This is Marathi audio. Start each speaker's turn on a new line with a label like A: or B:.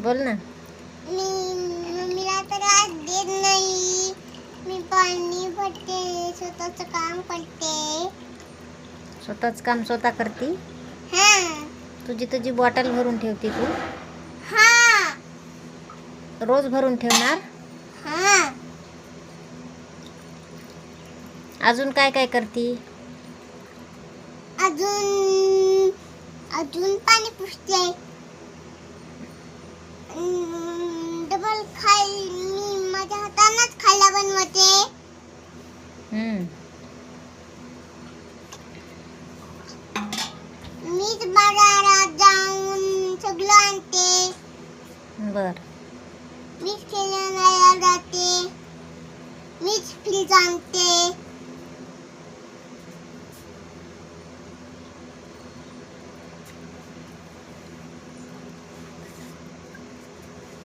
A: बोल ना.
B: मी मम्मीला त्रास देत नाही. मी पाणी भरते, स्वतःचं काम करते.
A: स्वतःच काम स्वतः करती.
B: हा
A: तुझी बॉटल भरून ठेवते तू.
B: हा
A: रोज भरून ठेवणार.
B: हा
A: अजून काय काय करती.
B: अजून अजून पाणी पुसते. डबल मी माझ्या हातानेच खायला बनवते. मीच बाजारात जाऊन सगळं आणते.
A: बर.
B: मीच खेळायला जाते. मीच फ्रीज आणते.